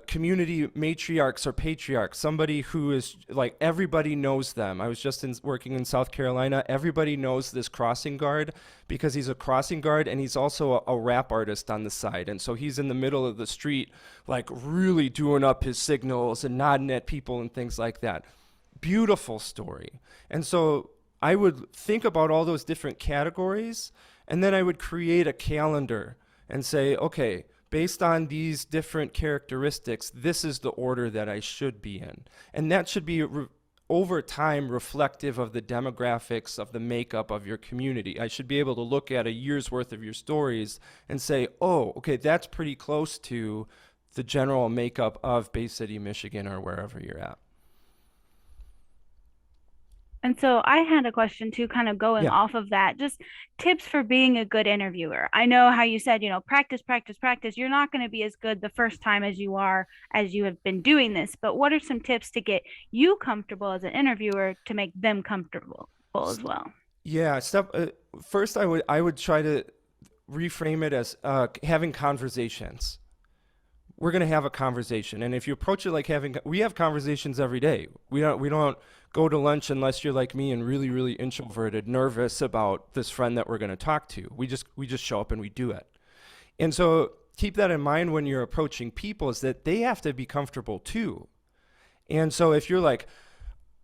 community matriarchs or patriarchs? Somebody who is like, everybody knows them. I was just working in South Carolina. Everybody knows this crossing guard because he's a crossing guard, and he's also a rap artist on the side. And so he's in the middle of the street, like really doing up his signals and nodding at people and things like that. Beautiful story. And so I would think about all those different categories, and then I would create a calendar and say, okay, based on these different characteristics, this is the order that I should be in. And that should be over time reflective of the demographics of the makeup of your community. I should be able to look at a year's worth of your stories and say, oh, okay, that's pretty close to the general makeup of Bay City, Michigan, or wherever you're at. And so I had a question too, kind of going Yeah. off of that, just tips for being a good interviewer. I know how you said, practice, practice, practice. You're not going to be as good the first time as you are as you have been doing this, but what are some tips to get you comfortable as an interviewer to make them comfortable as well. Yeah, first I would try to reframe it as having conversations. We're going to have a conversation, and if you approach it like we have conversations every day. We don't go to lunch unless you're like me and really introverted, nervous about this friend that we're going to talk to. We just show up and we do it. And so keep that in mind when you're approaching people, is that they have to be comfortable too. And so if you're like,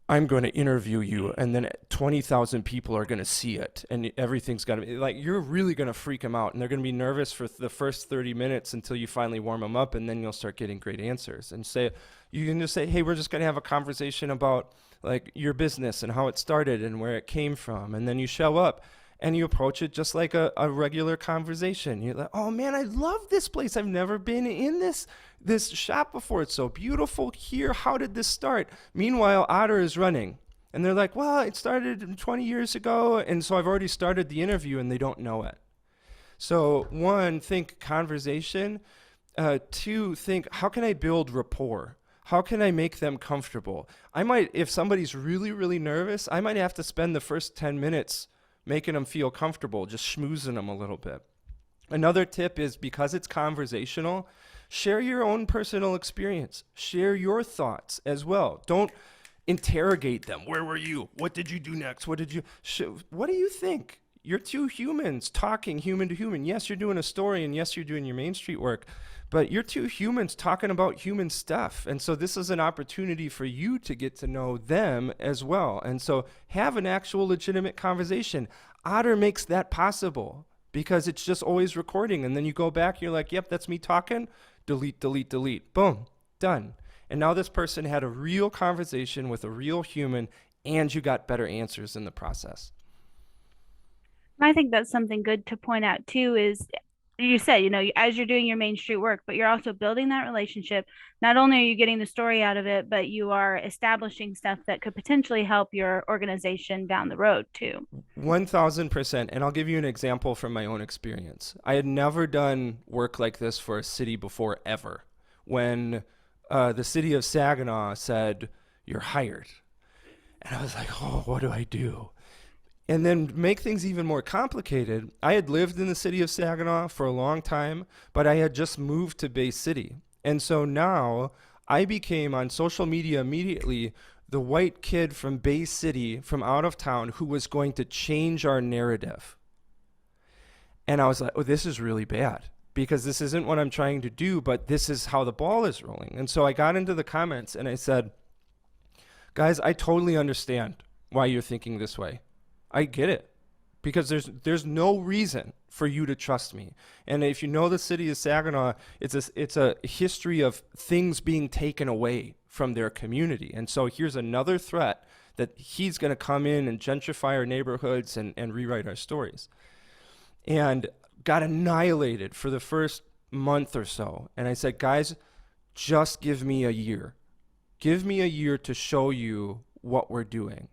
I'm going to interview you, and then 20,000 people are going to see it, and everything's going to be like, you're really going to freak them out, and they're going to be nervous for the first 30 minutes until you finally warm them up, and then you'll start getting great answers. And you can just say, hey, we're just going to have a conversation about like your business and how it started and where it came from. And then you show up and you approach it just like a regular conversation. You're like, oh man, I love this place. I've never been in this shop before. It's so beautiful here. How did this start? Meanwhile, Otter is running. And they're like, well, it started 20 years ago. And so I've already started the interview and they don't know it. So one, think conversation. Two, think, how can I build rapport? How can I make them comfortable? If somebody's really nervous, I might have to spend the first 10 minutes making them feel comfortable, just schmoozing them a little bit. Another tip is, because it's conversational, share your own personal experience. Share your thoughts as well. Don't interrogate them. Where were you? What did you do next? What do you think? You're two humans talking human to human. Yes, you're doing a story, and yes, you're doing your Main Street work, but you're two humans talking about human stuff. And so this is an opportunity for you to get to know them as well. And so have an actual legitimate conversation. Otter makes that possible because it's just always recording. And then you go back, you're like, yep, that's me talking. Delete, delete, delete. Boom, done. And now this person had a real conversation with a real human, and you got better answers in the process. I think that's something good to point out too is you said, as you're doing your Main Street work, but you're also building that relationship. Not only are you getting the story out of it, but you are establishing stuff that could potentially help your organization down the road too. 1000%. And I'll give you an example from my own experience. I had never done work like this for a city before, ever. When the city of Saginaw said, you're hired. And I was like, oh, what do I do? And then make things even more complicated, I had lived in the city of Saginaw for a long time, but I had just moved to Bay City. And so now I became, on social media immediately, the white kid from Bay City, from out of town, who was going to change our narrative. And I was like, oh, this is really bad, because this isn't what I'm trying to do, but this is how the ball is rolling. And so I got into the comments and I said, guys, I totally understand why you're thinking this way. I get it, because there's no reason for you to trust me. And if you know the city of Saginaw, it's a history of things being taken away from their community. And so here's another threat that he's going to come in and gentrify our neighborhoods and rewrite our stories. And got annihilated for the first month or so. And I said, guys, just give me a year. Give me a year to show you what we're doing.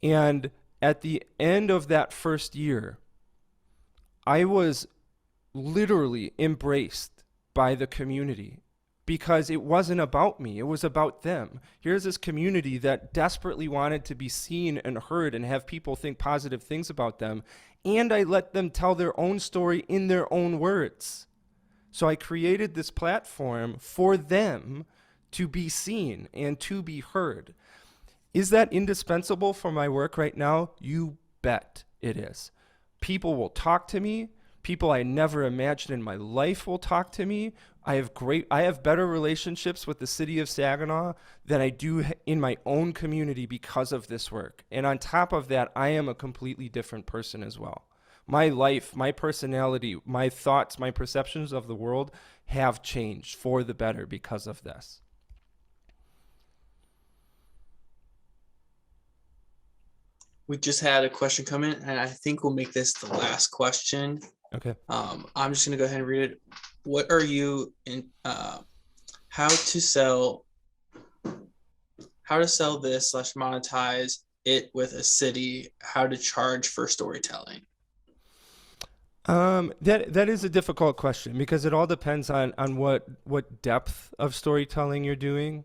And at the end of that first year, I was literally embraced by the community, because it wasn't about me. It was about them. Here's this community that desperately wanted to be seen and heard and have people think positive things about them. And I let them tell their own story in their own words. So I created this platform for them to be seen and to be heard. Is that indispensable for my work right now? You bet it is. People will talk to me. People I never imagined in my life will talk to me. I have better relationships with the city of Saginaw than I do in my own community because of this work. And on top of that, I am a completely different person as well. My life, my personality, my thoughts, my perceptions of the world have changed for the better because of this. We just had a question come in, and I think we'll make this the last question. Okay. I'm just gonna go ahead and read it. What are you in? How to sell this / monetize it with a city? How to charge for storytelling? That is a difficult question, because it all depends on what depth of storytelling you're doing.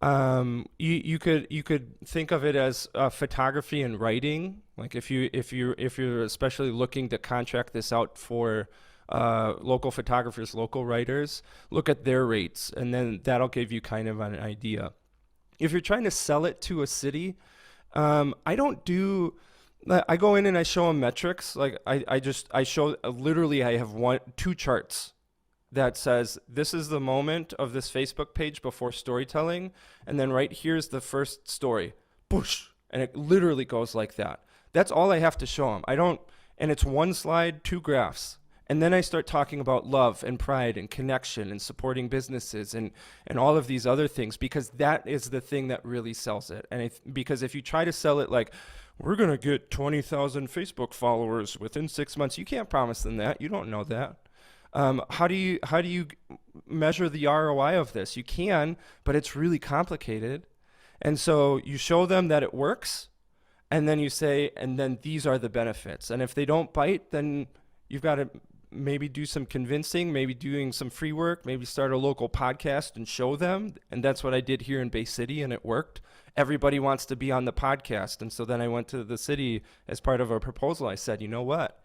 You could think of it as photography and writing. Like if you're especially looking to contract this out for local photographers, local writers, look at their rates, and then that'll give you kind of an idea. If you're trying to sell it to a city, I don't do. I go in and I show them metrics. Like I show literally I have two charts that says this is the moment of this Facebook page before storytelling, and then right here's the first story, push, and it literally goes like that. That's all I have to show them. I don't, and it's one slide, two graphs, and then I start talking about love and pride and connection and supporting businesses and all of these other things because that is the thing that really sells it. And because if you try to sell it like we're gonna get 20,000 Facebook followers within 6 months, you can't promise them that. You don't know that. How do you measure the ROI of this? You can, but it's really complicated. And so you show them that it works, and then you say, and then these are the benefits. And if they don't bite, then you've got to maybe do some convincing, maybe doing some free work, maybe start a local podcast and show them. And that's what I did here in Bay City, and it worked. Everybody wants to be on the podcast. And so then I went to the city as part of a proposal. I said, you know what?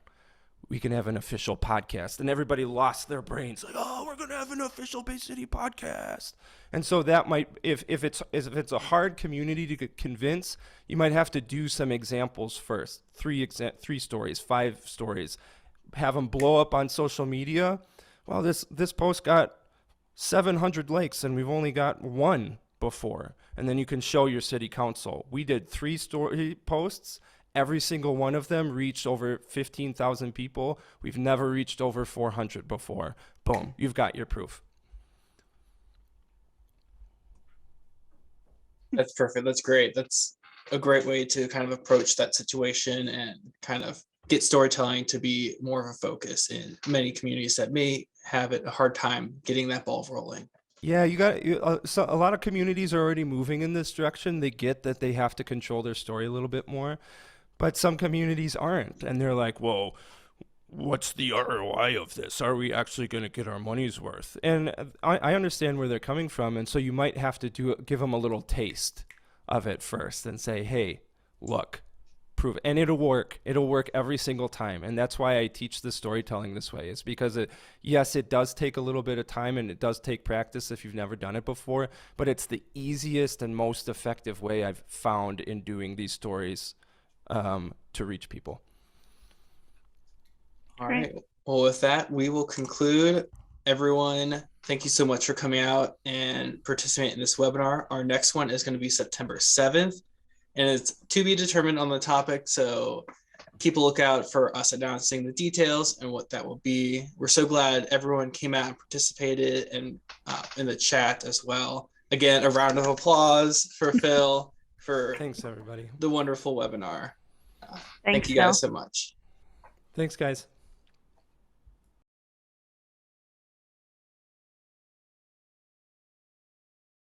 We can have an official podcast. And everybody lost their brains like, oh, we're going to have an official Bay City podcast. And so that might, if it's a hard community to convince, you might have to do some examples first. Three stories, 5 stories, have them blow up on social media. Well, this post got 700 likes and we've only got one before. And then you can show your city council. We did 3 story posts. Every single one of them reached over 15,000 people. We've never reached over 400 before. Boom, you've got your proof. That's perfect. That's great. That's a great way to kind of approach that situation and kind of get storytelling to be more of a focus in many communities that may have a hard time getting that ball rolling. Yeah, so a lot of communities are already moving in this direction. They get that they have to control their story a little bit more, but some communities aren't, and they're like, "Whoa, what's the ROI of this? Are we actually going to get our money's worth?" And I understand where they're coming from, and so you might have to give them a little taste of it first and say, "Hey, look, prove it." And it'll work. It'll work every single time. And that's why I teach the storytelling this way. It's because yes, it does take a little bit of time and it does take practice if you've never done it before, but it's the easiest and most effective way I've found in doing these stories to reach people. All right. Well, with that, we will conclude. Everyone, thank you so much for coming out and participating in this webinar. Our next one is going to be September 7th, and it's to be determined on the topic. So keep a lookout for us announcing the details and what that will be. We're so glad everyone came out and participated and in the chat as well. Again, a round of applause for Phil for Thanks, everybody. the wonderful webinar. Thanks, Thank you guys Phil. so much. Thanks, guys.